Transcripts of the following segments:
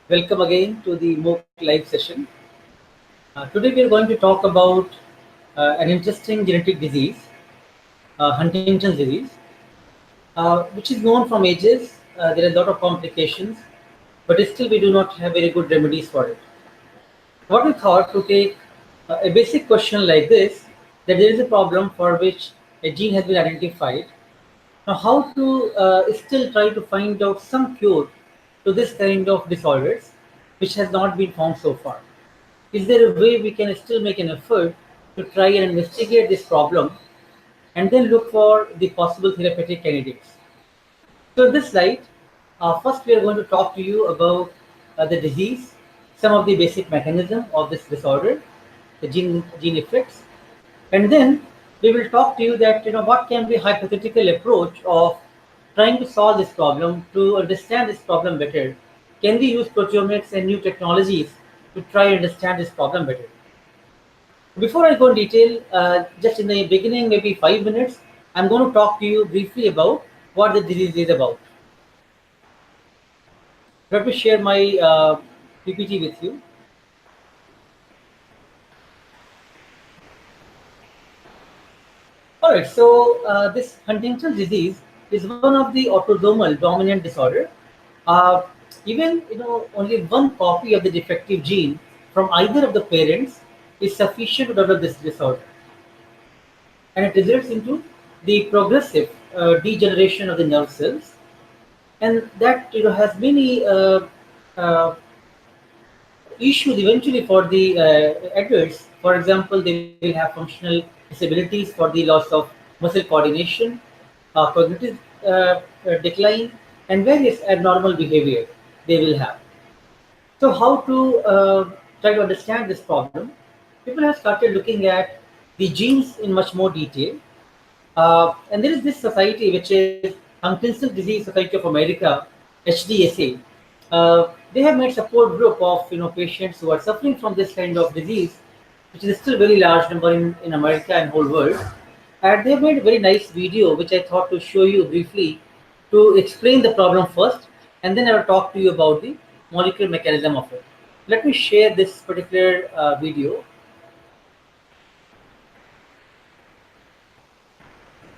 Welcome again to the MOOC live session. Today we are going to talk about an interesting genetic disease, Huntington's disease, which is known from ages. There are a lot of complications, but still we do not have very good remedies for it. What we thought to take a basic question like this, that there is a problem for which a gene has been identified. Now, how to still try to find out some cure to this kind of disorders, which has not been found so far? Is there a way we can still make an effort to try and investigate this problem and then look for the possible therapeutic candidates? So, in this slide, first we are going to talk to you about the disease, some of the basic mechanism of this disorder, the gene effects, and then we will talk to you that what can be hypothetical approach of trying to solve this problem to understand this problem better. Can we use proteomics and new technologies to try and understand this problem better? Before I go in detail, just in the beginning, maybe 5 minutes, I'm going to talk to you briefly about what the disease is about. Let me share my PPT with you. All right, so this Huntington's disease is one of the autosomal dominant disorder. Uh, Even only one copy of the defective gene from either of the parents is sufficient to develop this disorder, and it results into the progressive degeneration of the nerve cells, and that has many uh, issues eventually for the adults. For example, they will have functional disabilities for the loss of muscle coordination, cognitive decline, and various abnormal behavior they will have. So, how to try to understand this problem? People have started looking at the genes in much more detail. And there is this society which is Huntington's Disease Society of America, HDSA. They have made support group of patients who are suffering from this kind of disease, which is still very large number in America and whole world. And they made a very nice video which I thought to show you briefly to explain the problem first, and then I will talk to you about the molecular mechanism of it. Let me share this particular video.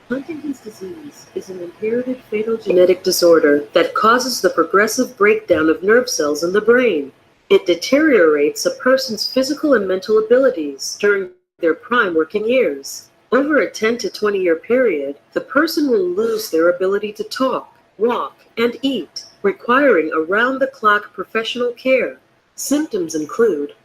Huntington's disease is an inherited fatal genetic disorder that causes the progressive breakdown of nerve cells in the brain. It deteriorates a person's physical and mental abilities during their prime working years. Over a 10 to 20-year period, the person will lose their ability to talk, walk, and eat, requiring around-the-clock professional care. Symptoms include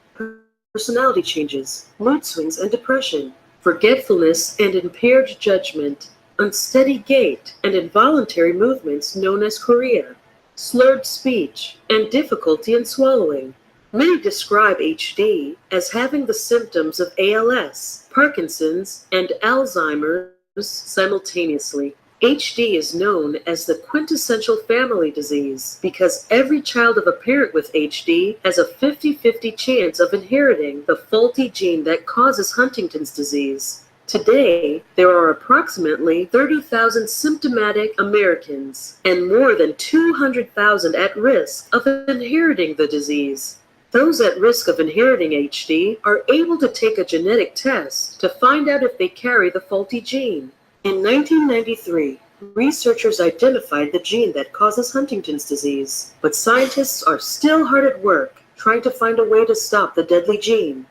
personality changes, mood swings and depression, forgetfulness and impaired judgment, unsteady gait, and involuntary movements known as chorea, slurred speech, and difficulty in swallowing. Many describe HD as having the symptoms of ALS, Parkinson's, and Alzheimer's simultaneously. HD is known as the quintessential family disease because every child of a parent with HD has a 50-50 chance of inheriting the faulty gene that causes Huntington's disease. Today, there are approximately 30,000 symptomatic Americans and more than 200,000 at risk of inheriting the disease. Those at risk of inheriting HD are able to take a genetic test to find out if they carry the faulty gene. In 1993, researchers identified the gene that causes Huntington's disease, but scientists are still hard at work trying to find a way to stop the deadly gene.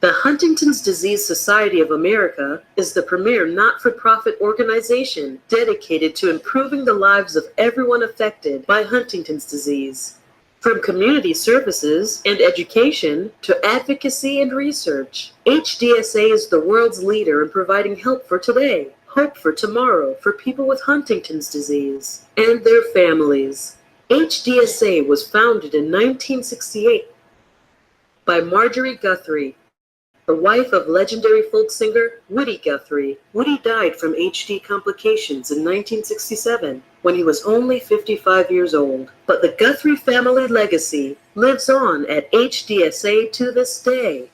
The Huntington's Disease Society of America is the premier not-for-profit organization dedicated to improving the lives of everyone affected by Huntington's disease. From community services and education to advocacy and research, HDSA is the world's leader in providing help for today, hope for tomorrow for people with Huntington's disease and their families. HDSA was founded in 1968 by Marjorie Guthrie, the wife of legendary folk singer Woody Guthrie. Woody died from HD complications in 1967 when he was only 55 years old. But the Guthrie family legacy lives on at HDSA to this day.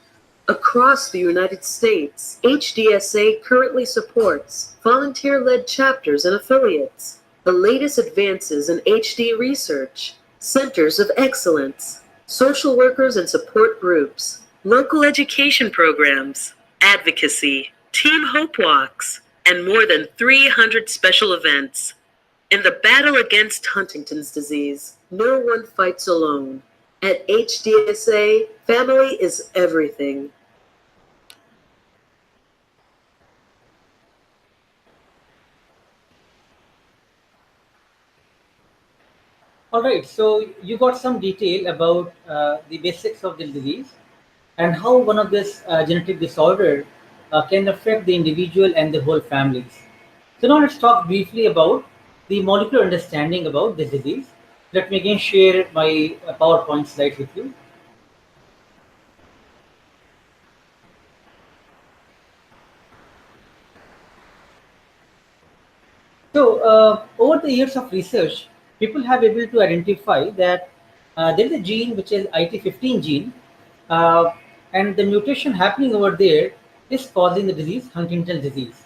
Across the United States, HDSA currently supports volunteer-led chapters and affiliates, the latest advances in HD research, centers of excellence, social workers and support groups, local education programs, advocacy, team hope walks, and more than 300 special events. In the battle against Huntington's disease, no one fights alone. At HDSA, family is everything. All right, so you got some detail about the basics of the disease and how one of this genetic disorder can affect the individual and the whole families. So now let's talk briefly about the molecular understanding about this disease. Let me again share my PowerPoint slides with you. So, over the years of research, people have been able to identify that there is a gene which is IT15 gene, uh, and the mutation happening over there is causing the disease, Huntington's disease.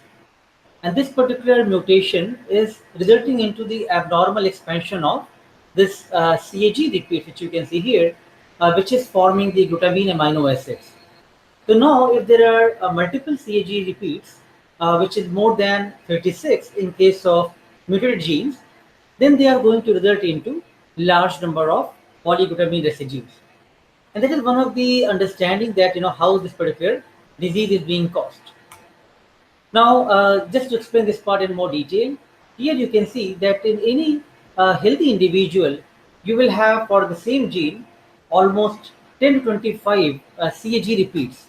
And this particular mutation is resulting into the abnormal expansion of this CAG repeat, which you can see here, which is forming the glutamine amino acids. So now, if there are multiple CAG repeats, which is more than 36 in case of mutated genes, then they are going to result into large number of polyglutamine residues. And that is one of the understanding that how this particular disease is being caused. Now, just to explain this part in more detail, here you can see that in any healthy individual, you will have for the same gene almost 10 to 25 CAG repeats.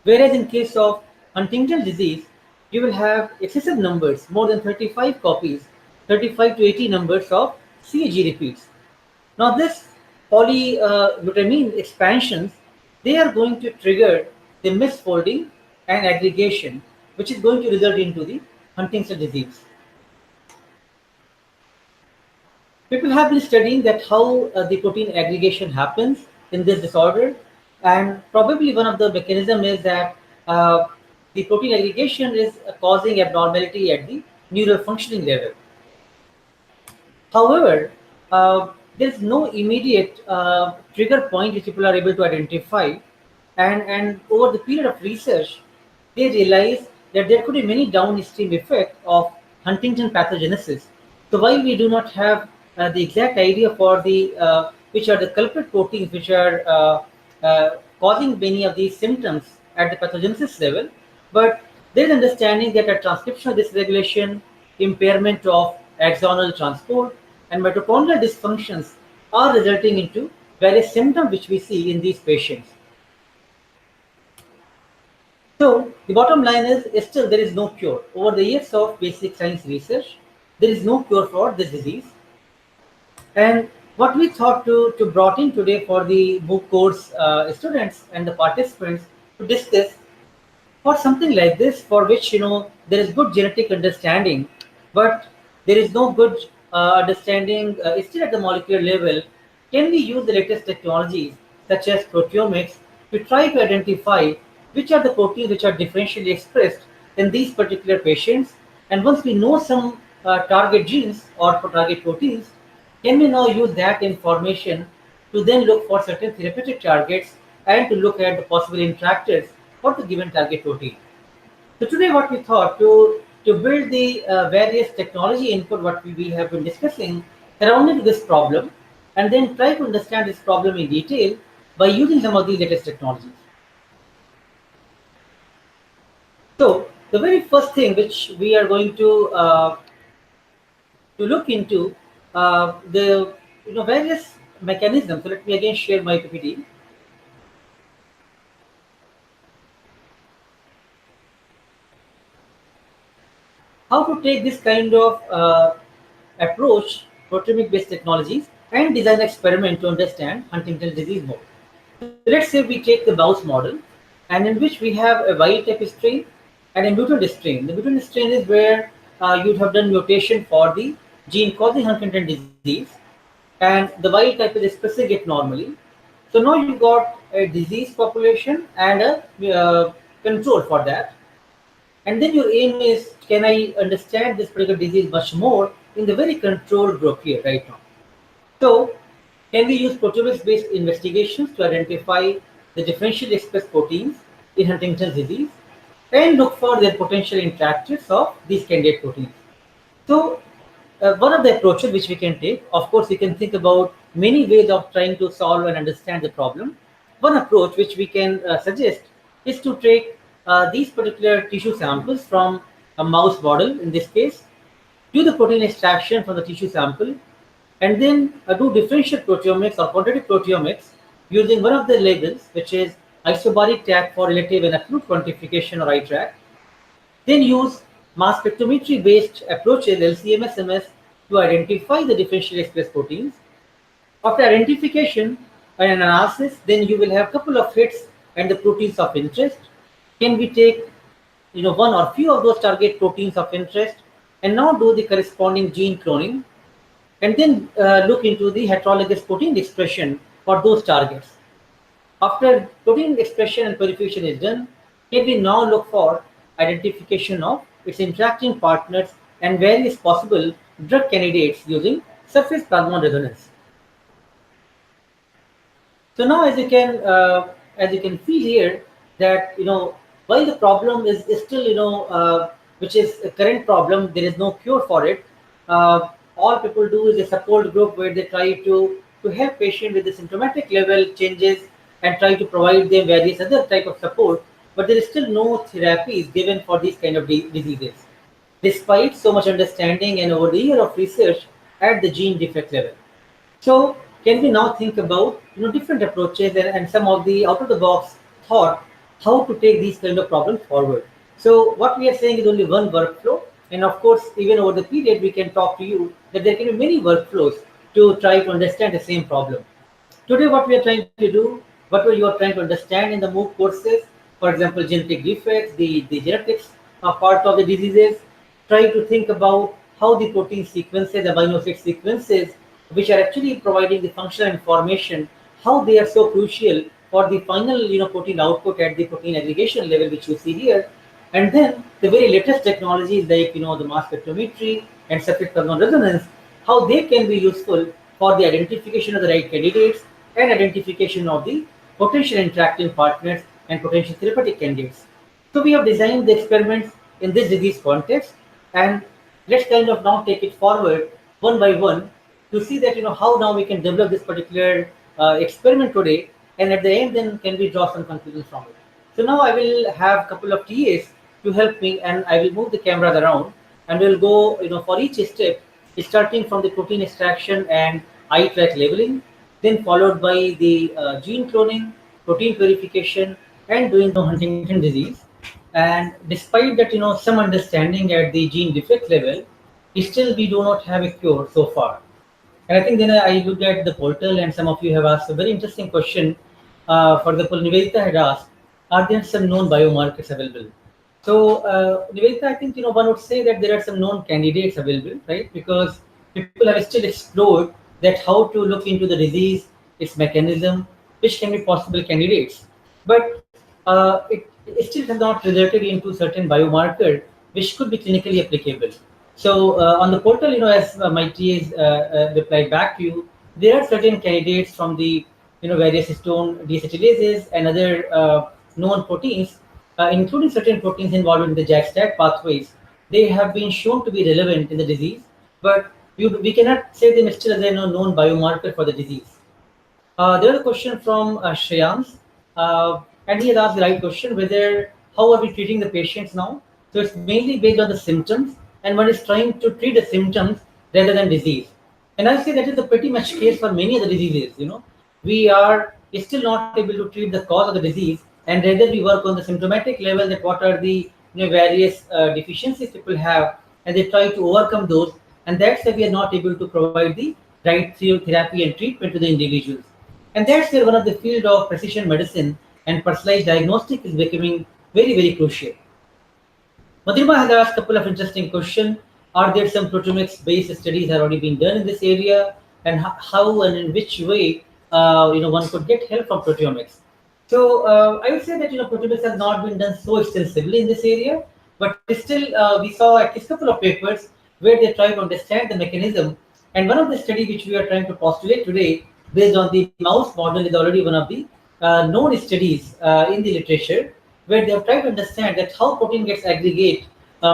Whereas in case of Huntington disease, you will have excessive numbers, more than 35 copies, 35 to 80 numbers of CAG repeats. Now this polyglutamine expansions, they are going to trigger the misfolding and aggregation, which is going to result into the Huntington disease. People have been studying that how the protein aggregation happens in this disorder, and probably one of the mechanism is that the protein aggregation is causing abnormality at the neural functioning level. However, there is no immediate trigger point which people are able to identify, and over the period of research, they realize that there could be many downstream effects of Huntington pathogenesis. So while we do not have the exact idea for the which are the culprit proteins which are causing many of these symptoms at the pathogenesis level, but there is understanding that a transcriptional dysregulation, impairment of axonal transport, and mitochondrial dysfunctions are resulting into various symptoms which we see in these patients. So the bottom line is still there is no cure. Over the years of basic science research, there is no cure for this disease. And what we thought to brought in today for the book course students and the participants to discuss for something like this, for which there is good genetic understanding, but there is no good understanding still at the molecular level. Can we use the latest technologies such as proteomics to try to identify which are the proteins which are differentially expressed in these particular patients? And once we know some target genes or target proteins, can we now use that information to then look for certain therapeutic targets and to look at the possible interactors for the given target protein? So today what we thought to build the various technology input what we have been discussing surrounding this problem, and then try to understand this problem in detail by using some of these latest technologies. So the very first thing which we are going to look into the various mechanisms. So let me again share my PPT. How to take this kind of approach, proteomic based technologies, and design experiment to understand Huntington's disease more. So let's say we take the mouse model, and in which we have a wild type strain and a mutant strain. The mutant strain is where you'd have done mutation for the gene causing Huntington disease, and the wild type is expressing it normally. So now you've got a disease population and a control for that. And then your aim is, can I understand this particular disease much more in the very controlled group here right now? So Can we use proteomics-based investigations to identify the differentially expressed proteins in Huntington's disease and look for their potential interactors of these candidate proteins? So, one of the approaches which we can take, of course, we can think about many ways of trying to solve and understand the problem. One approach which we can suggest is to take these particular tissue samples from a mouse model, in this case, do the protein extraction from the tissue sample, and then do differential proteomics or quantitative proteomics using one of the labels, which is isobaric tag for relative and absolute quantification or ITRAC. Then use mass spectrometry based approaches, LCMS-MS, to identify the differentially expressed proteins. After identification and analysis, then you will have a couple of hits and the proteins of interest. Can we take one or few of those target proteins of interest and now do the corresponding gene cloning, and then look into the heterologous protein expression for those targets. After protein expression and purification is done, can we now look for identification of its interacting partners and various possible drug candidates using surface plasmon resonance. So now, as you can see here, that while the problem is still which is a current problem, there is no cure for it. All people do is a support group where they try to help patient with the symptomatic level changes and try to provide them various other type of support. But there is still no therapies given for these kind of diseases, despite so much understanding and over the year of research at the gene defect level. So can we now think about different approaches and some of the out of the box thought how to take these kind of problems forward. So what we are saying is only one workflow, and of course even over the period we can talk to you that there can be many workflows to try to understand the same problem. Today what we are trying to do, whatever you are trying to understand in the MOOC courses, for example genetic defects, the genetics part of the diseases, try to think about how the protein sequences, amino acid sequences, which are actually providing the functional information, how they are so crucial for the final protein output at the protein aggregation level, which you see here. And then the very latest technologies like the mass spectrometry and surface plasmon resonance, how they can be useful for the identification of the right candidates and identification of the potential interacting partners and potential therapeutic candidates. So we have designed the experiments in this disease context, and let's kind of now take it forward one by one to see that how now we can develop this particular experiment today, and at the end then can we draw some conclusions from it. So now I will have a couple of TAs to help me, and I will move the cameras around and we'll go for each step, starting from the protein extraction and I-track labeling, then followed by the gene cloning, protein purification, and doing the Huntington disease. And despite that some understanding at the gene defect level, still we do not have a cure so far. And I think then I looked at the portal, and some of you have asked a very interesting question. For example, Nivedita had asked, are there some known biomarkers available? So, Nivedita, I think one would say that there are some known candidates available, right? Because people have still explored that how to look into the disease, its mechanism, which can be possible candidates. But it still has not resulted into certain biomarker which could be clinically applicable. So on the portal, as my TAs replied back to you, there are certain candidates from the various histone deacetylases and other known proteins, including certain proteins involved in the JAK-STAT pathways. They have been shown to be relevant in the disease, but we cannot say them still as a known biomarker for the disease. There was a question from Shreyans, and he has asked the right question, whether how are we treating the patients now? So it's mainly based on the symptoms, and one is trying to treat the symptoms rather than disease. And I say that is the pretty much case for many of the diseases. We are still not able to treat the cause of the disease, and rather we work on the symptomatic level, that what are the various deficiencies people have, and they try to overcome those, and that's why we are not able to provide the right therapy and treatment to the individuals. And that's where one of the field of precision medicine and personalized diagnostic is becoming very, very crucial. Madhurima has asked a couple of interesting questions. Are there some proteomics-based studies have already been done in this area, and how and in which way one could get help from proteomics? So I would say that proteomics has not been done so extensively in this area, but still we saw at least a couple of papers where they try to understand the mechanism. And one of the studies which we are trying to postulate today, based on the mouse model is already one of the known studies in the literature, where they have tried to understand that how protein gets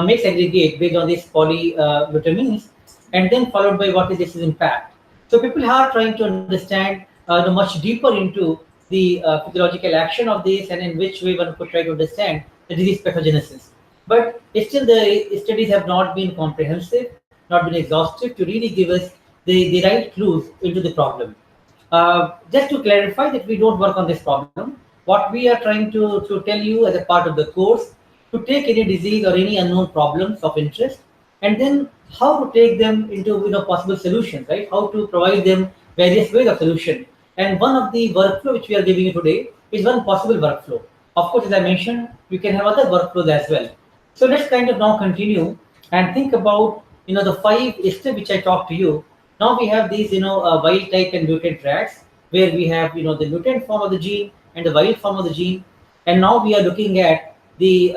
makes aggregate based on these polyvitamins, and then followed by what is its impact. So people are trying to understand much deeper into the physiological action of this, and in which way one could try to understand the disease pathogenesis. But still, the studies have not been comprehensive, not been exhaustive to really give us the right clues into the problem. Just to clarify that we don't work on this problem, what we are trying to tell you as a part of the course, to take any disease or any unknown problems of interest, and then how to take them into possible solutions, right? How to provide them various ways of solution. And one of the workflow which we are giving you today is one possible workflow. Of course, as I mentioned, you can have other workflows as well. So let's kind of now continue and think about the five steps which I talked to you. Now we have these wild type and mutant rats, where we have the mutant form of the gene and the wild form of the gene, and now we are looking at the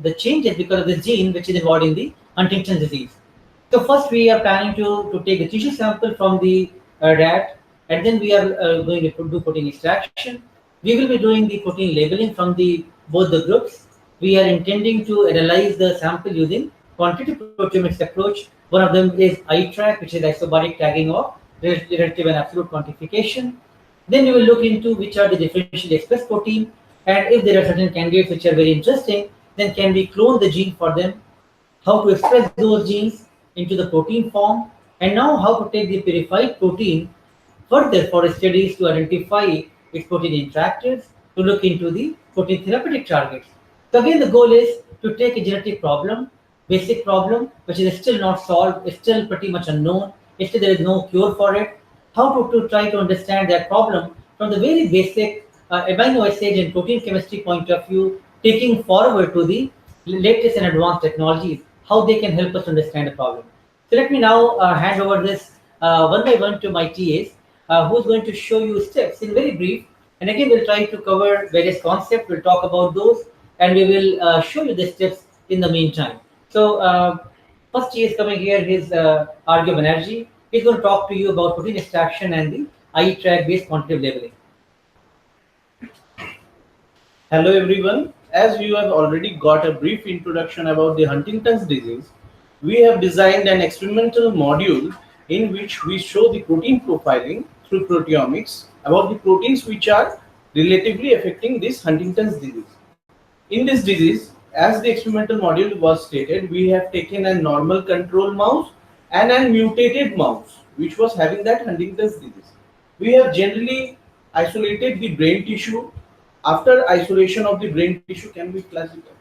the changes because of this gene which is involved in the Huntington's disease. So first we are planning to take the tissue sample from the rat, and then we are going to do protein extraction. We will be doing the protein labeling from the both the groups. We are intending to analyze the sample using quantitative proteomics approach. One of them is I-track, which is isobaric tagging of relative and absolute quantification. Then we will look into which are the differentially expressed protein, and if there are certain candidates which are very interesting, then can we clone the gene for them, how to express those genes into the protein form, and now how to take the purified protein further for studies to identify its protein interactors, to look into the protein therapeutic targets. So again, the goal is to take a genetic problem, basic problem, which is still not solved, is still pretty much unknown, still there is no cure for it. How to try to understand that problem from the very basic amino acid and protein chemistry point of view, taking forward to the latest and advanced technologies, how they can help us understand the problem. So let me now hand over this one by one to my TAs, who's going to show you steps in very brief. And again, we'll try to cover various concepts. We'll talk about those, and we will show you the steps in the meantime. So first TA is coming here. His Argyo Banerjee. He's going to talk to you about protein extraction and the I-track based quantitative labeling. Hello everyone. As you have already got a brief introduction about the Huntington's disease, we have designed an experimental module in which we show the protein profiling through proteomics about the proteins which are relatively affecting this Huntington's disease. In this disease, as the experimental module was stated, we have taken a normal control mouse and a mutated mouse which was having that Huntington's disease. We have generally isolated the brain tissue. After isolation of the brain tissue, can be classified.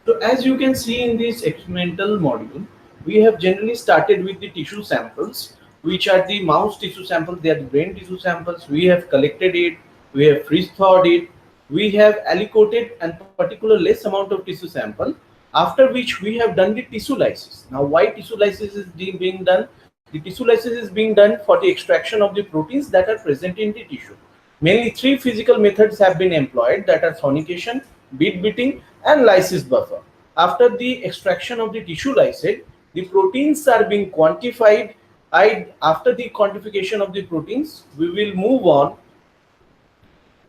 So as you can see in this experimental module, we have generally started with the tissue samples, which are the mouse tissue samples, they are the brain tissue samples. We have collected it, we have freeze thawed it, we have aliquoted a particular less amount of tissue sample, after which we have done the tissue lysis. Now why tissue lysis is being done? The tissue lysis is being done for the extraction of the proteins that are present in the tissue. Mainly three physical methods have been employed, that are sonication, bead beating and lysis buffer. After the extraction of the tissue lysate, the proteins are being quantified. After the quantification of the proteins, we will move on.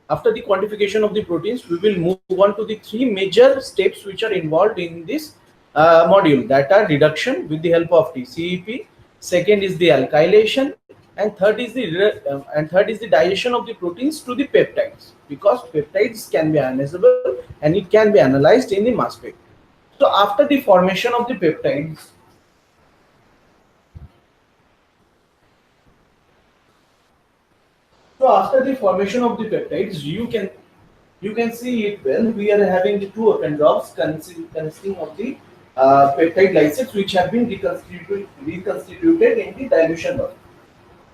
After the quantification of the proteins, we will move on to the three major steps which are involved in this module, that are reduction with the help of TCEP. Second is the alkylation, and third is the digestion of the proteins to the peptides, because peptides can be ionizable and it can be analyzed in the mass spec. So after the formation of the peptides, you can see it well. We are having the two open drops consisting of the peptide lysates which have been reconstituted in the dilution buffer.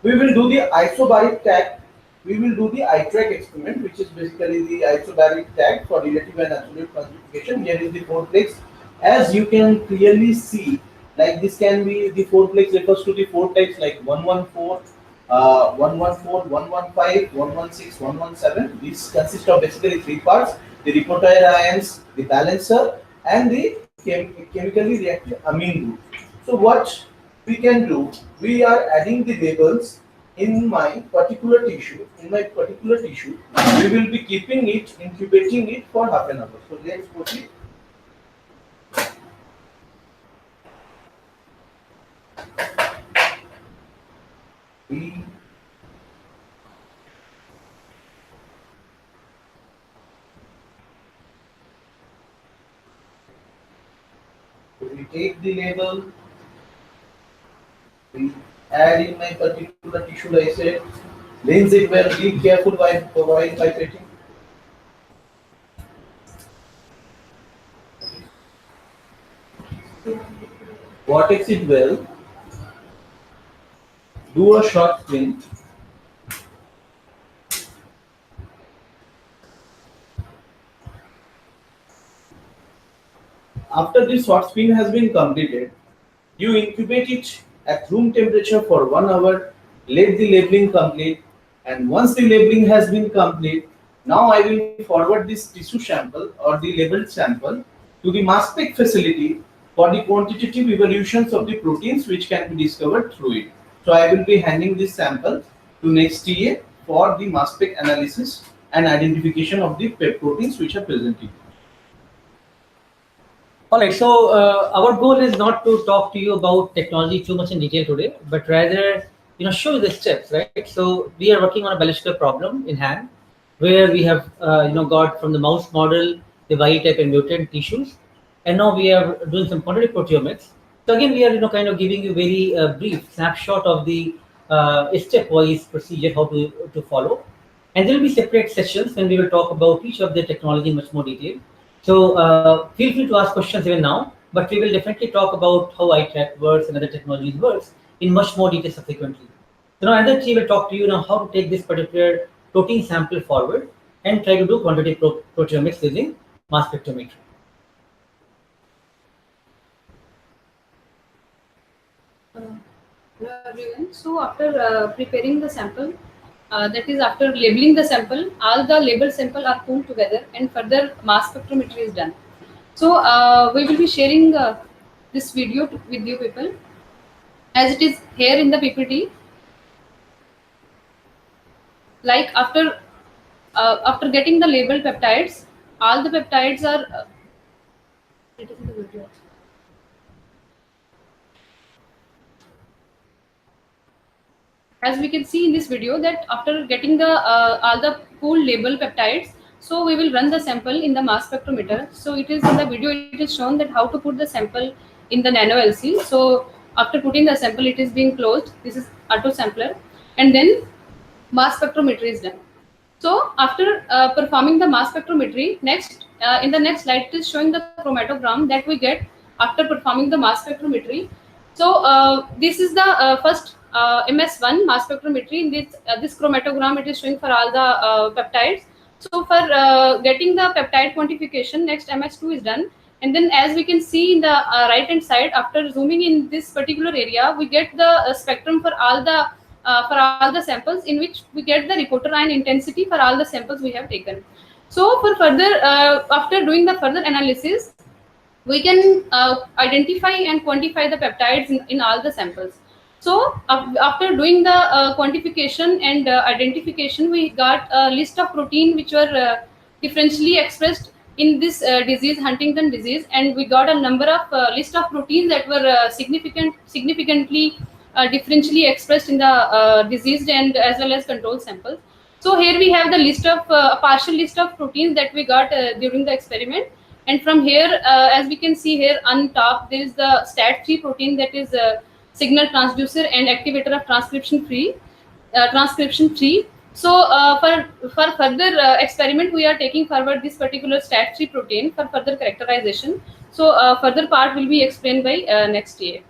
We will do the isobaric tag we will do the eye-track experiment, which is basically the isobaric tag for relative and absolute quantification. Here is the fourplex. As you can clearly see, like this can be the fourplex refers to the four types like 114, 114, 115, 116, 117. These consist of basically three parts: the reporter ions, the balancer, and the chemically reactive amine group. So what we can do, we are adding the labels in my particular tissue. We will be keeping it, incubating it for half an hour. So let's proceed. We take the label, we add in my particular tissue lysate, rinse it well, be careful while vibrating. Vortex it well, do a short spin. After this short spin has been completed, you incubate it at room temperature for 1 hour, let the labeling complete, and once the labeling has been complete, now I will forward this tissue sample or the labeled sample to the mass spec facility for the quantitative evaluations of the proteins which can be discovered through it. So I will be handing this sample to next TA for the mass spec analysis and identification of the proteins which are present in it. All right, so our goal is not to talk to you about technology too much in detail today, but rather, show you the steps, right? So we are working on a biological problem in hand, where we have, got from the mouse model the wild type and mutant tissues, and now we are doing some quantitative proteomics. So again, we are, kind of giving you very brief snapshot of the step-wise procedure how to follow, and there will be separate sessions when we will talk about each of the technology in much more detail. So feel free to ask questions even now, but we will definitely talk about how iTrack works and other technologies works in much more detail subsequently. So now another team will talk to you now how to take this particular protein sample forward and try to do quantitative proteomics using mass spectrometry. Hello everyone. So after preparing the sample, that is after labeling the sample, all the labeled sample are pooled together and further mass spectrometry is done. So we will be sharing this video with you people as it is here in the PPT. Like after getting the labeled peptides, all the peptides are it is in the video. As we can see in this video that after getting the all the pooled label peptides, so we will run the sample in the mass spectrometer. So it is in the video it is shown that how to put the sample in the nano LC. So after putting the sample, it is being closed. This is auto sampler, and then mass spectrometry is done. So after performing the mass spectrometry, next in the next slide it is showing the chromatogram that we get after performing the mass spectrometry. So this is the first MS1 mass spectrometry. In this chromatogram, it is showing for all the peptides. So for getting the peptide quantification, next MS2 is done. And then as we can see in the right hand side, after zooming in this particular area, we get the spectrum for all the samples, in which we get the reporter ion intensity for all the samples we have taken. So for further, after doing the further analysis, we can identify and quantify the peptides in all the samples. So after doing the quantification and identification, we got a list of protein which were differentially expressed in this disease, Huntington disease, and we got a number of list of proteins that were significantly differentially expressed in the diseased and as well as control samples. So here we have the list of a partial list of proteins that we got during the experiment. And from here, as we can see here on top, there is the STAT3 protein, that is a signal transducer and activator of transcription 3. So for further experiment, we are taking forward this particular STAT3 protein for further characterization. So further part will be explained by next year.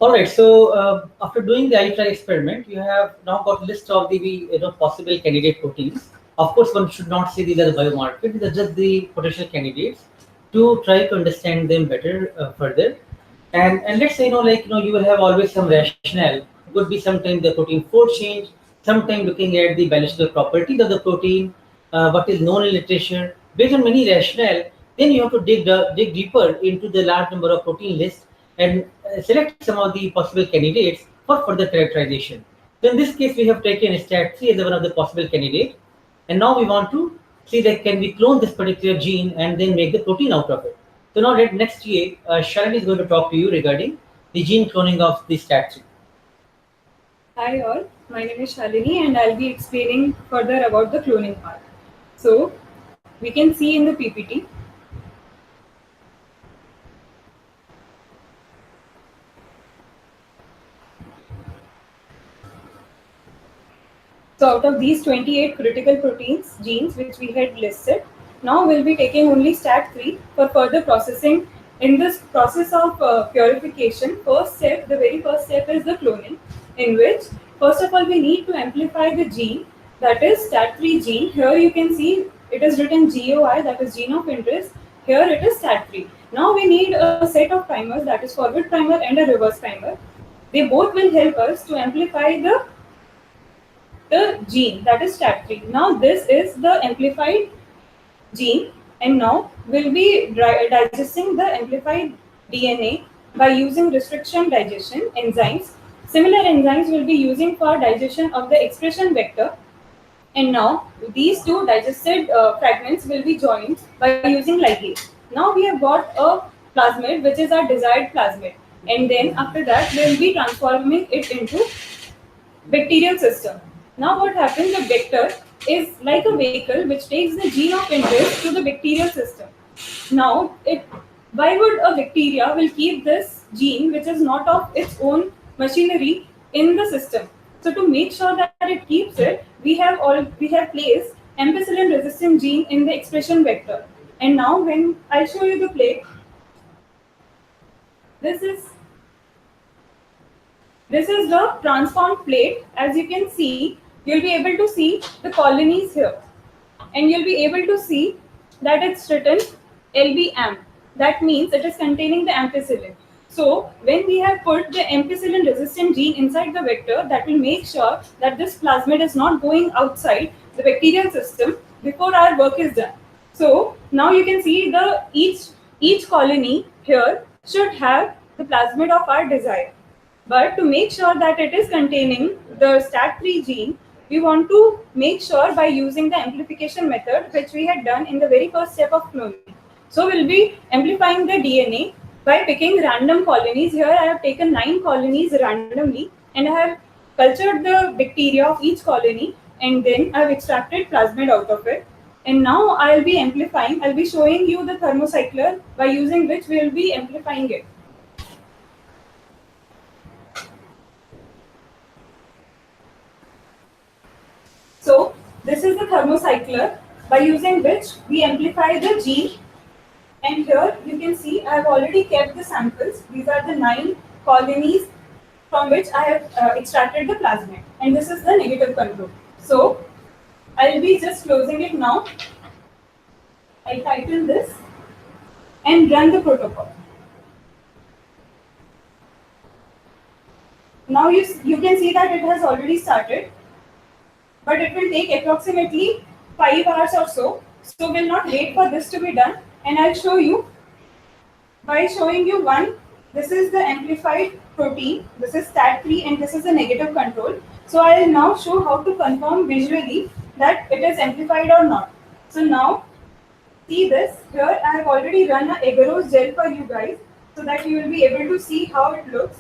All right. So after doing the ITRI experiment, you have now got a list of the possible candidate proteins. Of course, one should not say these are the biomarkers; these are just the potential candidates to try to understand them better further. And let's say you will have always some rationale. Could be sometimes the protein fold change, sometimes looking at the biological properties of the protein, what is known in literature. Based on many rationale, then you have to dig deeper into the large number of protein lists and select some of the possible candidates for further characterization. So in this case, we have taken STAT3 as one of the possible candidates, and now we want to see that can we clone this particular gene and then make the protein out of it. So now next year, Shalini is going to talk to you regarding the gene cloning of the STAT3. Hi all, my name is Shalini and I'll be explaining further about the cloning part. So we can see in the PPT. So out of these 28 critical proteins, genes which we had listed, now we'll be taking only STAT3 for further processing. In this process of purification, the very first step is the cloning, in which first of all we need to amplify the gene, that is STAT3 gene. Here you can see it is written GOI, that is gene of interest. Here it is STAT3. Now we need a set of primers, that is forward primer and a reverse primer. They both will help us to amplify the gene, that is STAT3. Now this is the amplified gene, and now we'll be digesting the amplified DNA by using restriction digestion enzymes. Similar enzymes will be using for digestion of the expression vector, and now these two digested fragments will be joined by using ligase. Now we have got a plasmid which is our desired plasmid, and then after that we'll be transforming it into bacterial system. Now what happens, the vector is like a vehicle which takes the gene of interest to the bacterial system. Now, why would a bacteria will keep this gene which is not of its own machinery in the system? So to make sure that it keeps it, we have placed ampicillin resistant gene in the expression vector. And now when I show you the plate, this is the transformed plate. As you can see, you'll be able to see the colonies here, and you'll be able to see that it's written LB-AM. That means it is containing the ampicillin. So when we have put the ampicillin resistant gene inside the vector, that will make sure that this plasmid is not going outside the bacterial system before our work is done. So now you can see each colony here should have the plasmid of our desire. But to make sure that it is containing the STAT3 gene, we want to make sure by using the amplification method which we had done in the very first step of cloning. So we'll be amplifying the DNA by picking random colonies. Here I have taken 9 colonies randomly, and I have cultured the bacteria of each colony, and then I have extracted plasmid out of it. And now I'll be showing you the thermocycler by using which we will be amplifying it. So this is the thermocycler by using which we amplify the gene. And here you can see I have already kept the samples. These are the 9 colonies from which I have extracted the plasmid. And this is the negative control. So I'll be just closing it now. I'll tighten this and run the protocol. Now you can see that it has already started, but it will take approximately 5 hours or so. So we'll not wait for this to be done, and I'll show you by showing you one. This is the amplified protein, this is STAT3, and this is the negative control. So I'll now show how to confirm visually that it is amplified or not. So now see this, here I have already run an agarose gel for you guys so that you will be able to see how it looks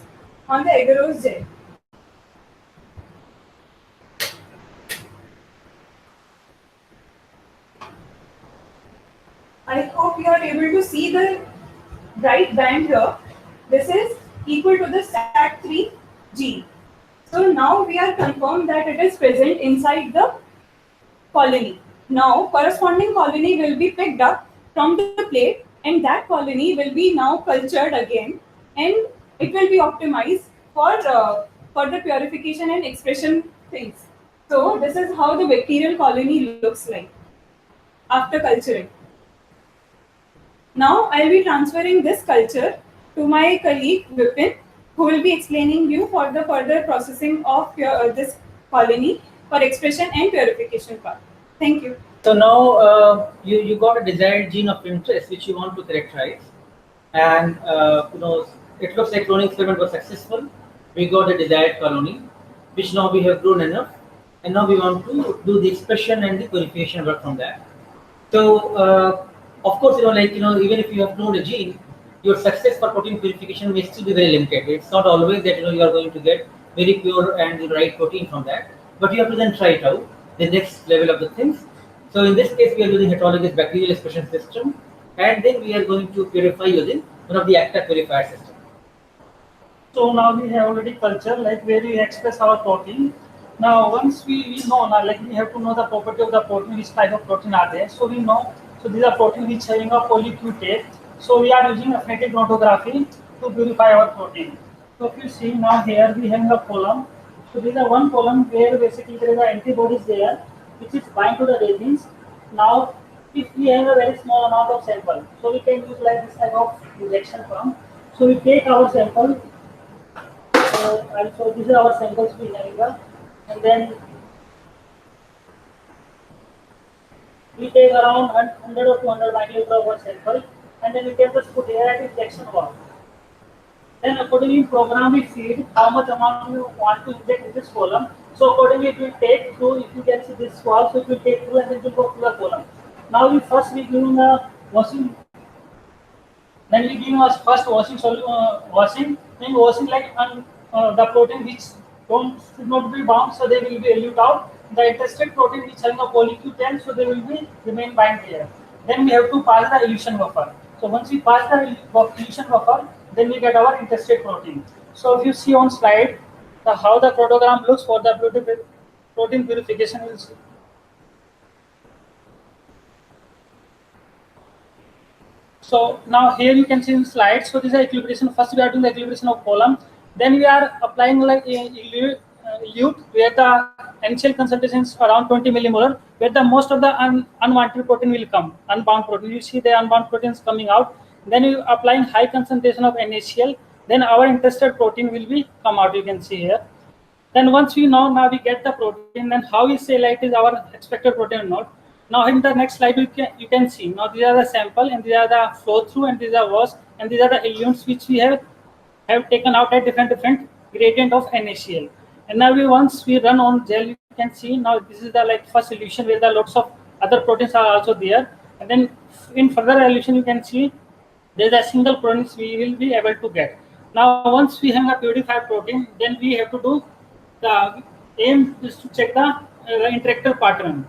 on the agarose gel. I hope you are able to see the bright band here. This is equal to the STAT3 gene. So now we are confirmed that it is present inside the colony. Now corresponding colony will be picked up from the plate, and that colony will be now cultured again, and it will be optimized for further purification and expression things. So this is how the bacterial colony looks like after culturing. Now I'll be transferring this culture to my colleague Vipin, who will be explaining you for the further processing of this colony for expression and purification part. Thank you. So now you got a desired gene of interest which you want to characterize, and it looks like cloning experiment was successful. We got the desired colony, which now we have grown enough, and now we want to do the expression and the purification work from that. So of course, even if you have cloned a gene, your success for protein purification may still be very limited. It's not always that you are going to get very pure and the right protein from that, but you have to then try it out, the next level of the things. So in this case, we are using heterologous bacterial expression system, and then we are going to purify using one of the active purifier system. So now we have already culture like where we express our protein. Now once we know now, like we have to know the property of the protein, which type of protein are there. So we know, so these are protein which having a polyQ-tape. So we are using phonetic chromatography to purify our protein. So if you see now here we having a column. So these are one column where basically there is the antibodies there, which is bind to the resins. Now if we have a very small amount of sample, so we can use like this type of injection pump. So we take our sample. So these are our samples we have, and then we take around 100 or 200 microliter of our sample, and then we can just put here at injection valve. Then accordingly program we feed how much amount you want to inject in this column. So accordingly it will take through, if you can see this valve, so it will take through and it will go to the column. Now we first we giving a washing, then we giving us first washing, then washing like the protein which should not be bound, so they will be elute out. The interested protein which having a polyQ-10, so they will be remain bind here. Then we have to pass the elution buffer. So once we pass the elution buffer, then we get our interested protein. So if you see on slide, how the protogram looks for the protein purification is. So now here you can see in slide. So this is equilibration. First we are doing the equilibration of column. Then we are applying like elute where the initial concentration is around 20 millimolar, where the most of the unwanted protein will come, unbound protein. You see the unbound proteins coming out. Then you applying high concentration of NaCl. Then our interested protein will be come out. You can see here. Then once we know, now we get the protein. Then how we say like is our expected protein or not. Now in the next slide you can see. Now these are the sample and these are the flow through and these are wash and these are the eluents which we have taken out at different gradient of NaCl. And now once we run on gel, you can see now this is the like first solution where the lots of other proteins are also there. And then in further elution, you can see there is a single protein we will be able to get. Now once we have a purified protein, then we have to do the aim is to check the interactor pattern.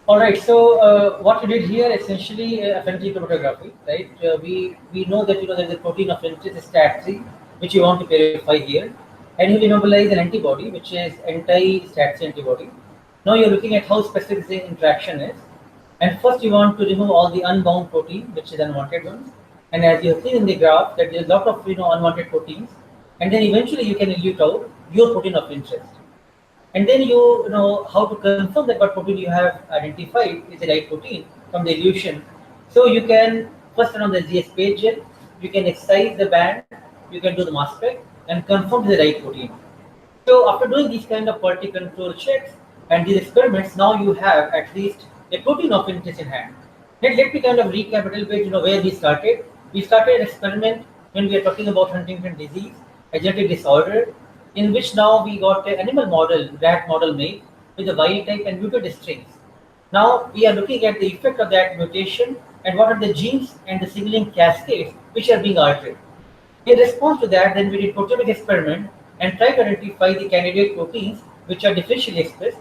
All right. So what we did here essentially affinity chromatography, right? We know that there is a protein of interest STAT3 which you want to purify here, and you will immobilize an antibody which is anti-STAT3 antibody. Now you're looking at how specific the interaction is, and first you want to remove all the unbound protein which is unwanted ones. And as you have seen in the graph that there is a lot of unwanted proteins, and then eventually you can elute out your protein of interest. And then you know how to confirm that what protein you have identified is the right protein from the elution. So you can first run on the ZS page gel, you can excise the band, you can do the mass spec and confirm the right protein. So after doing these kind of quality control checks and these experiments, now you have at least a protein of interest in hand. Let me kind of recap a little bit, where we started. We started an experiment when we are talking about Huntington disease, a genetic disorder, in which now we got an animal model, rat model made with the wild type and mutated strains. Now we are looking at the effect of that mutation and what are the genes and the signaling cascades which are being altered. In response to that, then we did proteomic experiment and tried to identify the candidate proteins which are differentially expressed.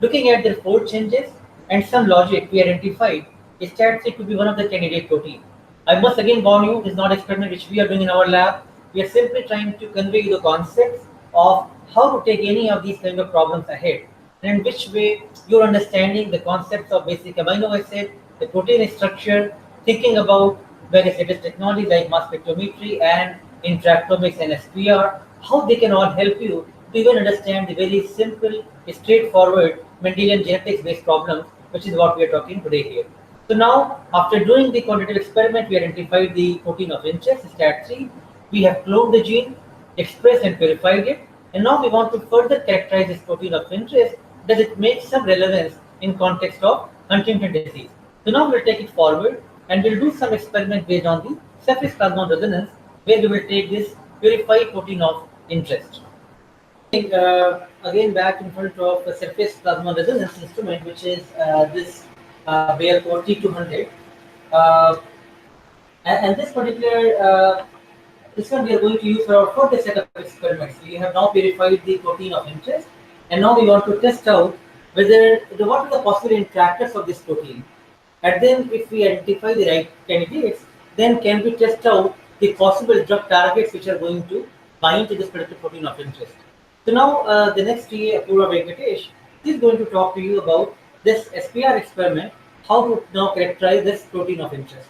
Looking at their fold changes and some logic, we identified STAT3 to be one of the candidate proteins. I must again warn you, this is not an experiment which we are doing in our lab. We are simply trying to convey the concepts of how to take any of these kind of problems ahead, and in which way you're understanding the concepts of basic amino acid, the protein structure, thinking about various latest technologies like mass spectrometry and in Tractomics and SPR, how they can all help you to even understand the very simple, straightforward Mendelian genetics-based problems, which is what we are talking today here. So now, after doing the quantitative experiment, we identified the protein of interest, STAT3. We have cloned the gene, expressed and purified it, and now we want to further characterize this protein of interest. Does it make some relevance in context of Huntington disease? So now we'll take it forward and we'll do some experiment based on the surface plasmon resonance, where we will take this purified protein of interest. Again, back in front of a surface plasmon resonance instrument, which is this Bayer code T200. Uh, and this particular this one we are going to use for our further set of experiments. We have now purified the protein of interest, and now we want to test out what are the possible interactors of this protein. And then, if we identify the right candidates, then can we test out the possible drug targets which are going to bind to this particular protein of interest. So now, the next TA, Apurva Venkatesh, is going to talk to you about this SPR experiment, how to now characterize this protein of interest.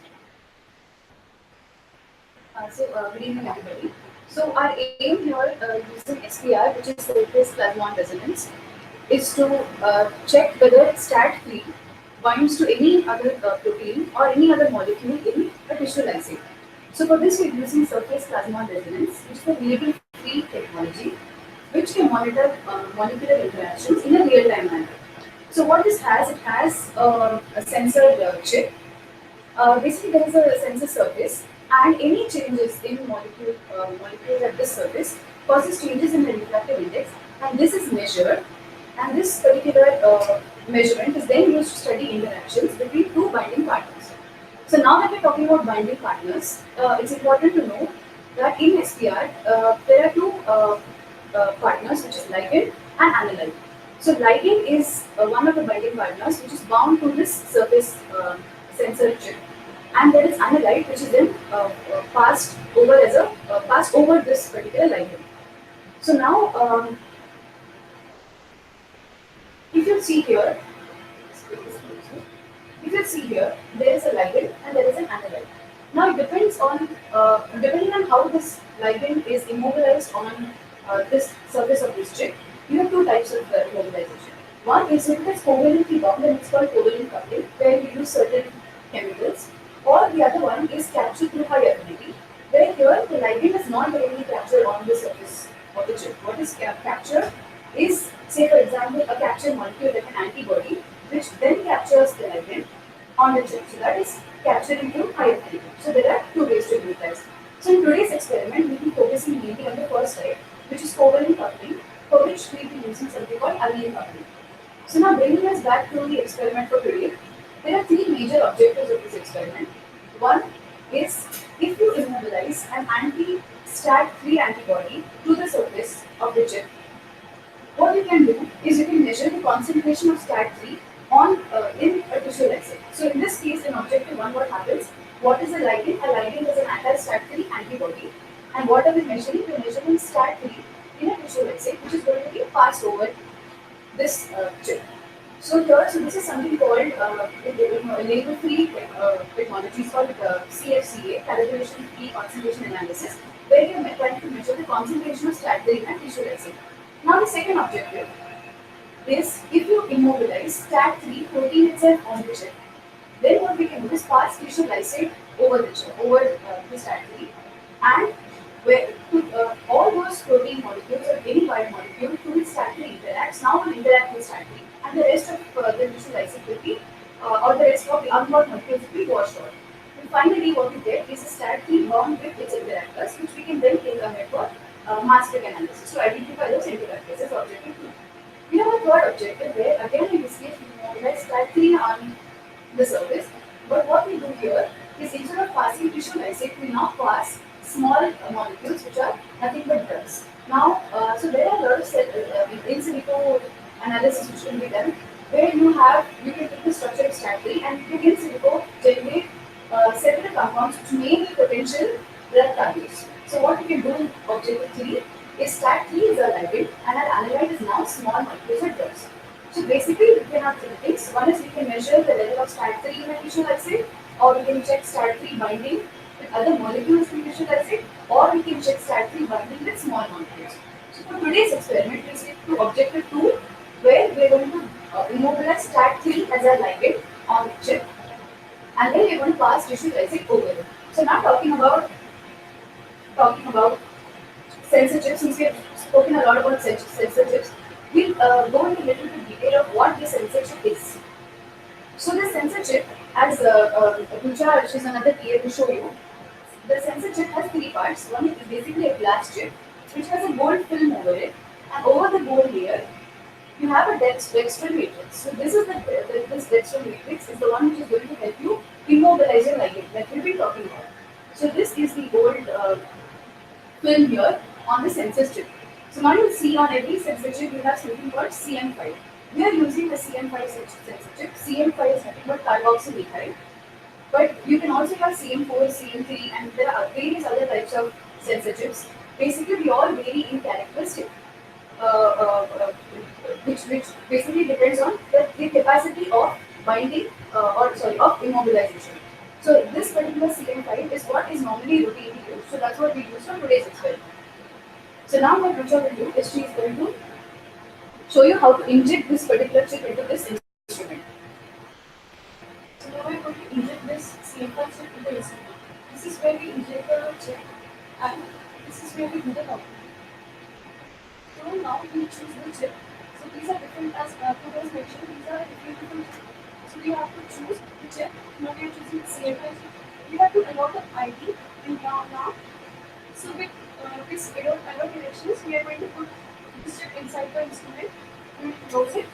Good evening, everybody. So our aim here using SPR, which is surface plasmon resonance, is to check whether STAT3 binds to any other protein or any other molecule in a tissue lysate. So for this, we're using surface plasmon resonance, which is a label-free technology, which can monitor molecular interactions in a real-time manner. So what this has, it has a sensor chip. Basically, there is a sensor surface, and any changes in molecules at this surface causes changes in the refractive index, and this is measured. And this particular measurement is then used to study interactions between two binding partners. So now that we're talking about binding partners, it's important to know that in SPR there are two partners, which is ligand and analyte. So ligand is one of the binding partners which is bound to this surface sensor chip, and there is analyte which is then passed over this particular ligand. So now, if you see here, there is a ligand and there is an analyte. Now it depends on depending on how this ligand is immobilized on this surface of this chip. You have two types of immobilization. One is if it is covalently bound, and it's called covalent coupling, where you use certain chemicals. Or the other one is captured through high affinity, where here the ligand is not directly captured on the surface of the chip. What is captured is, say for example, a captured molecule like an antibody, which then captures the ligand on the chip. So that is capturing through high affinity. So there are two ways to do this. So in today's experiment, we will be focusing mainly on the first type, which is covalent coupling, for which we will be using something called allyl coupling. So now bringing us back to the experiment for today, there are three major objectives of this experiment. One is, if you immobilize an anti-STAT3 antibody to the surface of the chip, what you can do is you can measure the concentration of STAT3 in a tissue lysate. So in this case, in objective 1, what happens? What is a ligand? A ligand is an anti-STAT3 antibody. And what are we measuring? We are measuring STAT3 in a tissue lysate, which is going to be passed over this chip. So here, this is something called label-free technology called CFCA, calibration-free concentration analysis, where you are trying to measure the concentration of STAT3 in a tissue lysate. Now the second objective is, if you immobilize STAT3 protein itself on the chip, then what we can do is pass tissue lysate over the chip, over the STAT3, and where all those protein molecules or any biomolecule to which STAT3 interacts now will interact with STAT3, and the rest of the tissue lysate will be, or the rest of the unbound molecules will be washed out. And finally, what we get is a STAT3 bound with its interactors, which we can then take ahead for mass spec analysis to identify those interactors as objective 2. We have a third objective where, again, in this case, we mobilize STAT3 on the surface, but what we do here is, instead of passing tissue lysate, we now pass small molecules which are nothing but drugs. Now, so there are a lot of in silico analysis which can be done, where you can take the structure of STAT3 and you can in silico generate several compounds which may be potential drug targets. So what we can do in objective 3 is, STAT3 is a ligand and our analyte is now small molecules of drugs. So basically, we can have three things. One is we can measure the level of STAT3 in a tissue lysate, or we can check STAT3 binding with other molecules to visualize it, or we can check STAT3 binding with small molecules. So for today's experiment, we stick to objective 2, where we are going to immobilize STAT3 as a ligand on the chip, and then we are going to pass tissue lysate over it. So now talking about sensor chips, since we have spoken a lot about sensor chips, we'll go into a little bit detail of what the sensor chip is. So the sensor chip, as Pooja, which is another TA, will show you, the sensor chip has three parts. One is basically a glass chip, which has a gold film over it, and over the gold layer, you have a dextral matrix. So this is this dextral matrix is the one which is going to help you immobilize your ligand that we'll be talking about. So this is the gold film here on the sensor chip. So now you'll see on every sensor chip you have something called CM5. We are using the CM5 sensor chip. CM5 is nothing but carboxymethyl. But you can also have CM4, CM3, and there are various other types of sensor chips. Basically, they all vary in characteristic, which basically depends on the capacity of binding of immobilization. So this particular CM5 is what is normally routinely used. So that's what we use for today's experiment. So now what Rucha will do is she is going to show you how to inject this particular chip into this instrument. So now we are going to inject this CM5 chip into the instrument. This is where we inject the chip, and this is where we do the talking. So now we choose the chip. So these are different, as Pooja mentioned, these are different chips. So we have to choose the chip. Now we are choosing the CM5 chip. We have to allow the ID and now. So with this allow directions, we are going to put this chip inside the instrument. We will close it,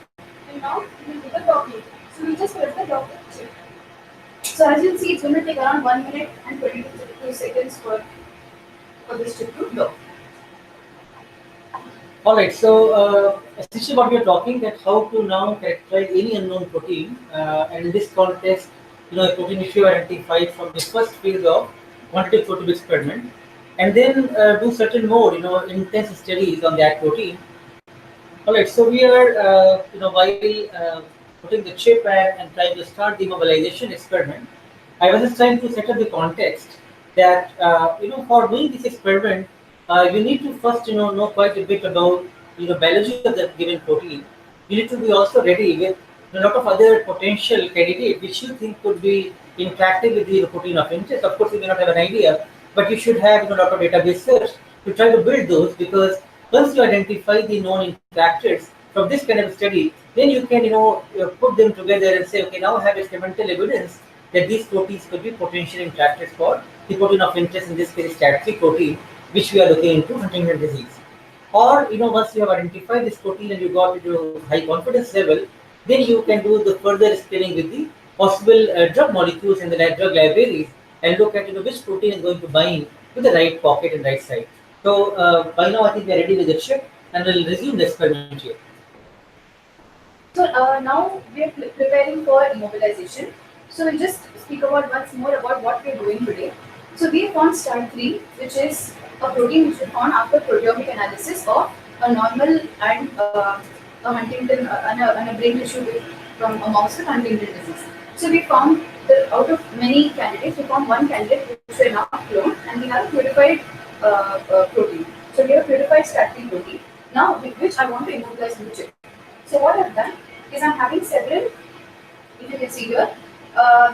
and now we will do the docking. So we just press the lock chip. So as you see, it's going to take around 1 minute and 22 seconds for this chip to lock. All right, so essentially what we are talking that how to now characterize any unknown protein, and in this context, a protein issue identified from the first phase of quantitative proteomics experiment, and then do certain more, intense studies on that protein. All right, so we are, while putting the chip and trying to start the mobilization experiment, I was just trying to set up the context that, for doing this experiment, you need to first, know quite a bit about, biology of that given protein. You need to be also ready with a lot of other potential candidates which you think could be interactive with the protein of interest. Of course, you may not have an idea, but you should have a lot of database search to try to build those, because once you identify the known interactors from this kind of study, then you can put them together and say, okay, now I have experimental evidence that these proteins could be potential interactors for the protein of interest, in this case STAT3 protein, which we are looking into Huntington disease. Or once you have identified this protein and you got into high confidence level, then you can do the further screening with the possible drug molecules in the drug libraries and look at which protein is going to bind to the right pocket and right side. So by now I think we are ready with the chip, and we'll resume the experiment here. So now we are preparing for immobilization. So we'll just speak about once more about what we are doing today. So we found STAT3, which is a protein which we found after proteomic analysis of a normal and a Huntington and a brain tissue from a mouse with Huntington disease. So we found that out of many candidates, we found one candidate which we now cloned, and we have a purified protein. So we have a purified STAT3 protein now, which I want to immobilize in the chip. So what I've done is I'm having several, if you can see here,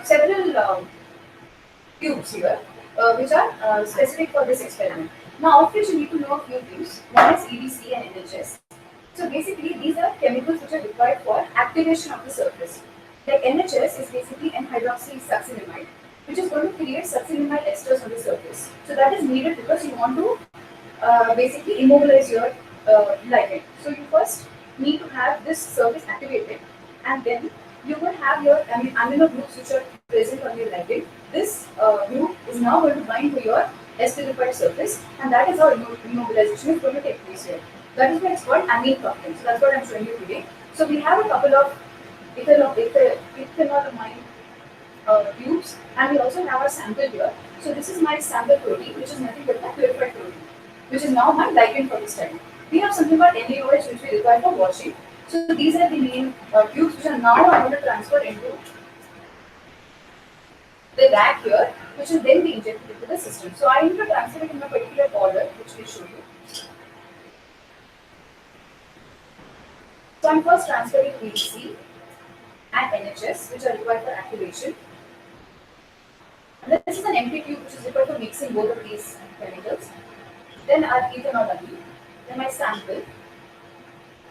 several tubes here, which are specific for this experiment. Now, of which you need to know a few things. One is EDC and NHS. So basically, these are chemicals which are required for activation of the surface. Like NHS is basically N-hydroxysuccinimide, which is going to create succinimide esters on the surface. So that is needed because you want to basically immobilize your ligand. So you first need to have this surface activated, and then you will have your amino groups which are present on your ligand. This group is now going to bind to your esterified surface, and that is how immobilization is going to take place here. That is why it's called amine coupling. So that's what I'm showing you today. So we have a couple of ethanolamine tubes, and we also have our sample here. So this is my sample protein, which is nothing but my purified protein, which is now my ligand for this study. We have something called NaOH, which we require for washing. So these are the main tubes which are now I'm going to transfer into the rack here, which will then be injected into the system. So I need to transfer it in a particular order, which will show you. So I'm first transferring VC and NHS, which are required for activation. And this is an empty tube which is required for mixing both of these chemicals. Then our ethanol again. Then my sample.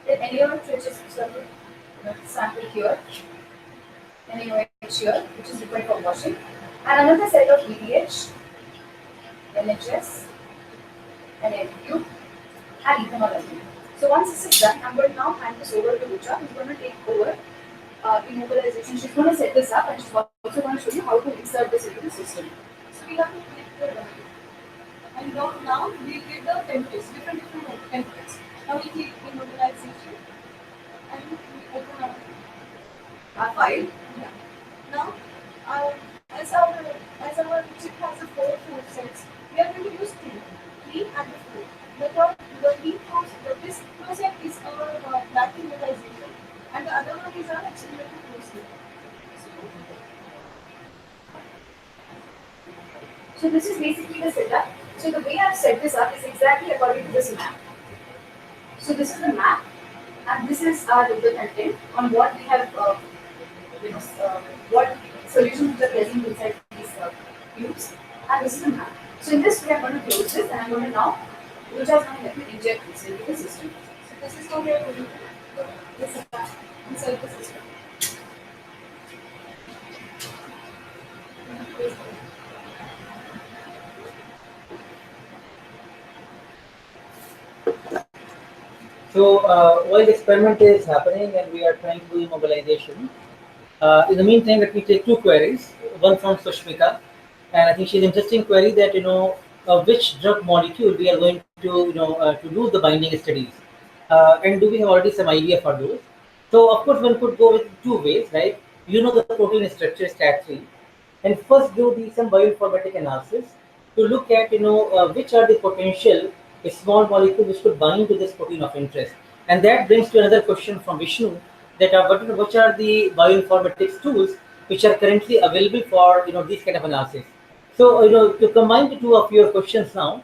Then NaOH, which is sample here. NaOH here, which is required for washing. And another set of EDH, NHS, and NQ, and ethanol again. So once this is done, I'm going to now hand this over to Rucha, who's going to take over immobilization. She's going to set this up, and she's also going to show you how to insert this into the system. So we have to click the button. And now we get the templates, different templates. Now we click immobilization, and we open our file. Yeah. Now, as our chip has a four sets, we are going to use three and the four. This set is our black immobilization, and the other one is our accelerated process. So this is basically the setup. So the way I've set this up is exactly according to this map. So this is the map, and this is our the content on what we have, what solutions are present inside these tubes, and this is the map. So in this we are going to close this, and I'm going to now, which is going to let me inject this into the system. So this is how we are going to put this inside the system. So while the experiment is happening and we are trying to do immobilization, in the meantime, let me take two queries. One from Sushmita, and I think she's an interesting query that which drug molecule we are going to to do the binding studies, and do we have already some idea for those? So of course one could go with two ways, right? You know the protein structure STAT3, and first do some bioinformatic analysis to look at which are the potential small molecule which could bind to this protein of interest. And that brings to another question from Vishnu, that which are the bioinformatics tools which are currently available for these kind of analysis. So to combine the two of your questions now,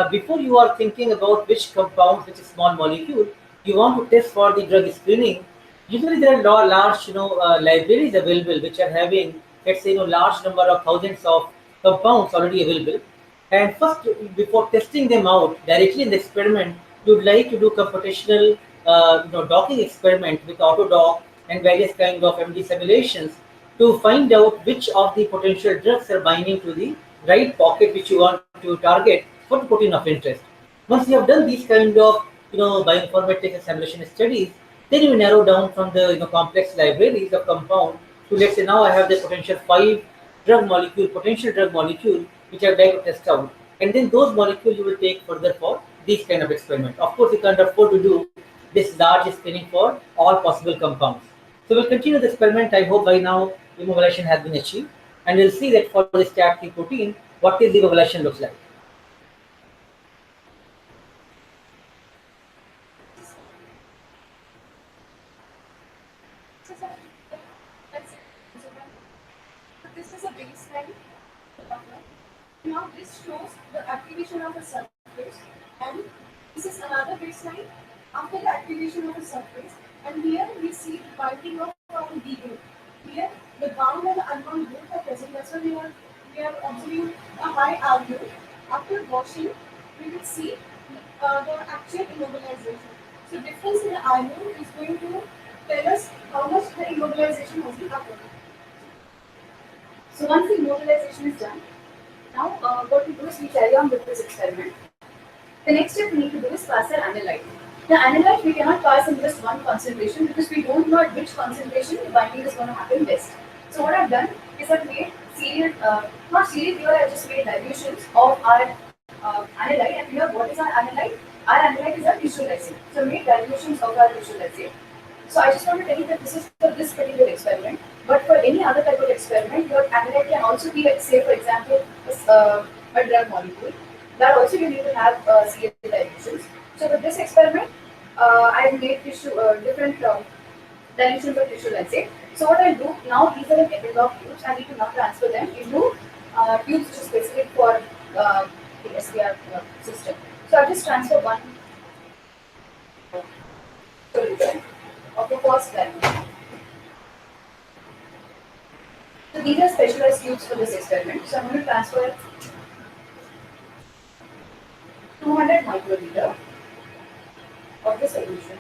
before you are thinking about which compound, which is small molecule you want to test for the drug screening, usually there are large libraries available which are having, let's say, large number of thousands of compounds already available. And first, before testing them out directly in the experiment, you would like to do computational docking experiment with Autodock and various kind of MD simulations to find out which of the potential drugs are binding to the right pocket which you want to target for the protein of interest. Once you have done these kind of bioinformatics and simulation studies, then you narrow down from the complex libraries of compound to, let's say, now I have the potential 5 potential drug molecule which I'd like to test out, and then those molecules you will take further for these kind of experiment. Of course, you can't afford to do this large screening for all possible compounds. So we'll continue the experiment. I hope by now immobilization has been achieved, and we'll see that for the STAT3 protein, what is the immobilization looks like. This is a baseline. Now this shows the activation of a surface, and this is another baseline after the activation of a surface. And here we see binding of our D group. Here the bound and the unbound group are present. That's why we are observing a high R group. After washing, we will see the actual immobilization. So difference in the R group is going to tell us how much the immobilization has been happened. So once the immobilization is done, now what we do is we carry on with this experiment. The next step we need to do is pass our analyte. The analyte we cannot pass in just one concentration because we don't know at which concentration the binding is going to happen best. So what I've done is I've made serial, not serial, here I've just made dilutions of our analyte. And here what is our analyte? Our analyte is our tissue lysate. So made dilutions of our tissue lysate. So I just want to tell you that this is for this particular experiment. But for any other type of experiment, your analyte can also be, like, say, for example, a drug molecule. That also you need to have serial dilutions. So for this experiment, I have made tissue different dilutions of tissue lysate. So what I'll do now, these are the catalog tubes. I need to now transfer them into tubes which is specific for the SPR system. So I'll just transfer one solution of the first line. So these are specialized tubes for this experiment. So I'm going to transfer 200 microliter of the solution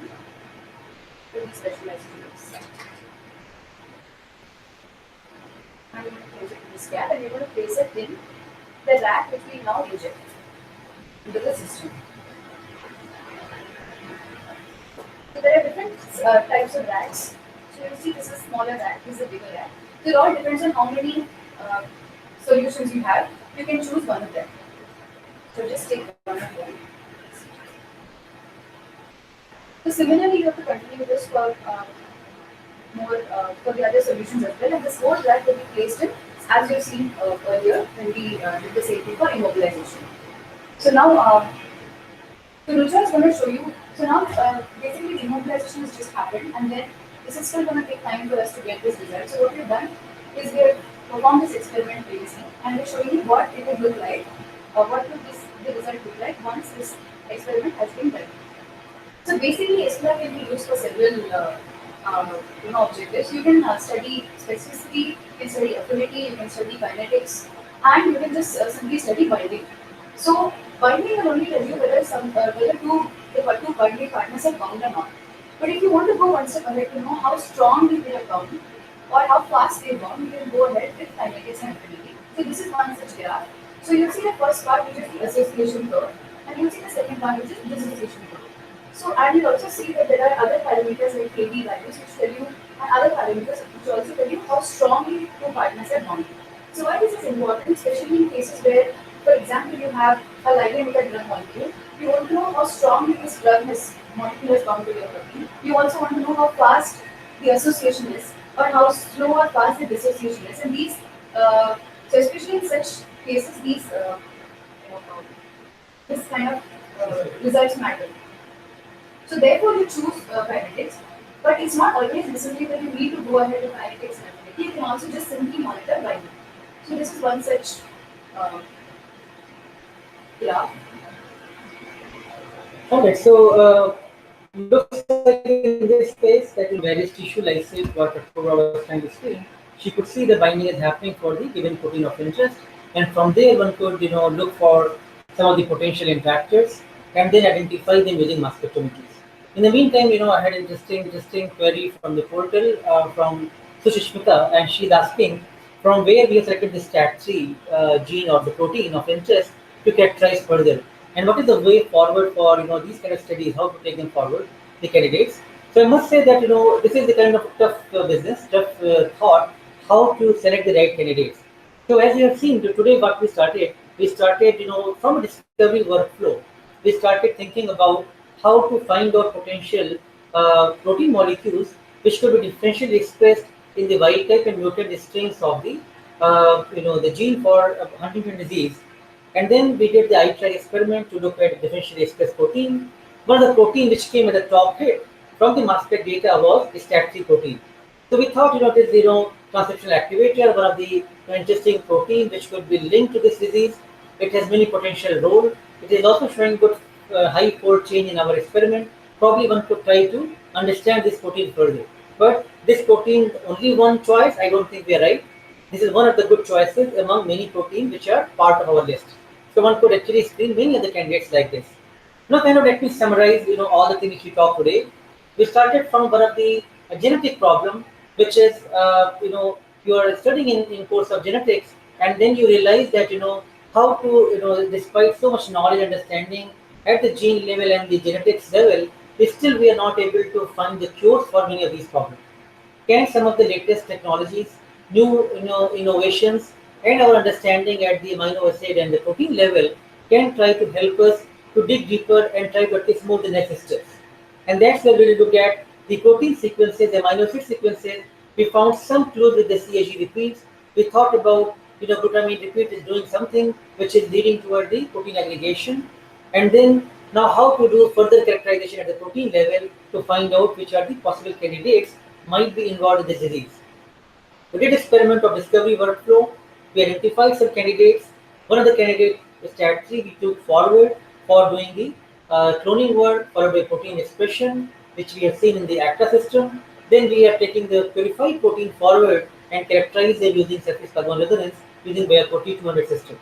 to these specialized tubes. I'm going to place it in this cap and we're going to place it in the rack which we now inject into the system. So there are different types of racks. So you see this is smaller rack, this is a bigger rack. So it all depends on how many solutions you have. You can choose one of them. So just take one of them. So similarly, you have to continue this for more for the other solutions as well. And this whole rack will be placed in, as you've seen earlier when we did the same thing for immobilization. So now, so Rucha is going to show you. So now, basically, the immobilization has just happened, and then this is still going to take time for us to get this result. So what we've done is we have performed this experiment previously, and we're showing you what it would look like, or what would the result look like once this experiment has been done. So basically, SPR can be used for several objectives. You can study specificity, you can study affinity, you can study kinetics, and you can just simply study binding. So binding will only tell you whether two binding partners are bound or not. But if you want to go one step ahead to know how strongly they are bound or how fast they are bound, you can go ahead with kinetics and affinity. So this is one such graph. So you'll see the first part, which is the association curve, and you'll see the second part, which is dissociation curve. So, and you'll also see that there are other parameters like KB values which tell you, and other parameters which also tell you how strongly two partners are bound. So why this is important, especially in cases where, for example, you have a ligand with a drug molecule, you want to know how strongly this molecule is bound to your protein. You also want to know how fast the association is, or how slow or fast the dissociation is. And these, so especially in such cases, these this kind of results matter. So therefore, you choose kinetics, but it's not always necessary that you need to go ahead with kinetics and affinity. You can also just simply monitor binding. So this is one such graph. Alright, so looks like in this case that in various tissue lysis, what Apoorva was trying to see, she could see the binding is happening for the given protein of interest, and from there one could look for some of the potential interactors and then identify them using mass spectrometers. In the meantime, I had an interesting query from the portal from Sushmita, and she's asking from where we have selected the STAT3 gene or the protein of interest to characterize further, and what is the way forward for these kind of studies, how to take them forward, the candidates. So I must say that this is the kind of tough business, tough thought, how to select the right candidates. So as you have seen today, what we started from a discovery workflow. We started thinking about how to find out potential protein molecules which could be differentially expressed in the wild type and mutant strains of the the gene for Huntington disease. And then we did the eye-track experiment to look at differentially expressed protein. One of the protein which came at the top hit from the mass spec data was the STAT3 protein. So we thought it is transcriptional activator, one of the interesting protein which could be linked to this disease. It has many potential role. It is also showing good high fold change in our experiment. Probably one could try to understand this protein further. But this protein, only one choice, I don't think we are right. This is one of the good choices among many proteins which are part of our list. So one could actually screen many other candidates like this. Now, let me summarize, all the things which we talked today. We started from one of the genetic problem, which is, you are studying in course of genetics, and then you realize that, how to, despite so much knowledge and understanding at the gene level and the genetics level, still we are not able to find the cures for many of these problems. Can some of the latest technologies, new innovations, and our understanding at the amino acid and the protein level can try to help us to dig deeper and try to at least move the next steps. And that's where we look at the protein sequences, the amino acid sequences. We found some clues with the CAG repeats. We thought about glutamine repeat is doing something which is leading toward the protein aggregation. And then now how to do further characterization at the protein level to find out which are the possible candidates might be involved in this disease. We did experiment of discovery workflow. We identified some candidates. One of the candidates, STAT3, we took forward for doing the cloning work, followed by protein expression, which we have seen in the ACTA system. Then we are taking the purified protein forward and characterize them using surface carbon resonance using Bayer Protein 200 system.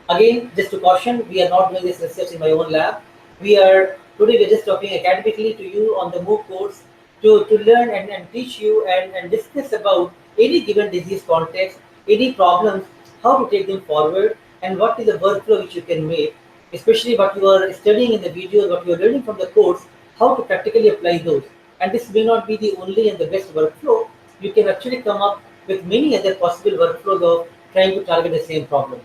Again, just to caution, we are not doing this research in my own lab. Today we're just talking academically to you on the MOOC course to learn and teach you and discuss about any given disease context, any problems, how to take them forward, and what is the workflow which you can make, especially what you are studying in the videos, what you are learning from the course, how to practically apply those. And this may not be the only and the best workflow. You can actually come up with many other possible workflows of trying to target the same problem.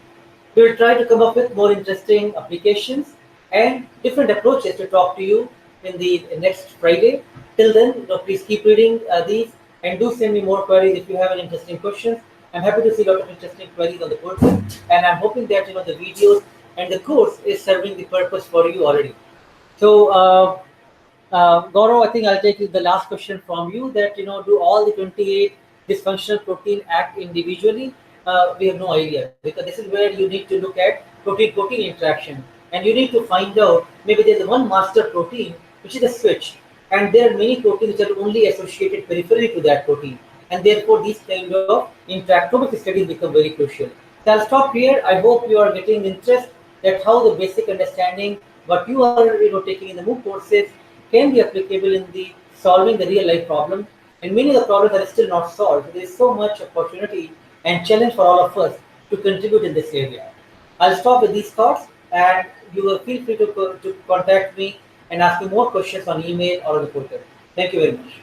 We will try to come up with more interesting applications and different approaches to talk to you in the next Friday. Till then, please keep reading these and do send me more queries if you have any interesting questions. I'm happy to see a lot of interesting queries on the course, and I'm hoping that the videos and the course is serving the purpose for you already. So, Gaurav, I think I'll take the last question from you. That do all the 28 dysfunctional protein act individually? We have no idea, because this is where you need to look at protein-protein interaction, and you need to find out maybe there's one master protein which is a switch, and there are many proteins which are only associated peripherally to that protein, and therefore these kind of interactomic studies become very crucial. So I'll stop here. I hope you are getting interest that how the basic understanding what you are taking in the MOOC courses can be applicable in the solving the real life problem, and many of the problems are still not solved. There is so much opportunity and challenge for all of us to contribute in this area. I'll stop with these thoughts, and you will feel free to contact me and ask me more questions on email or on the portal. Thank you very much.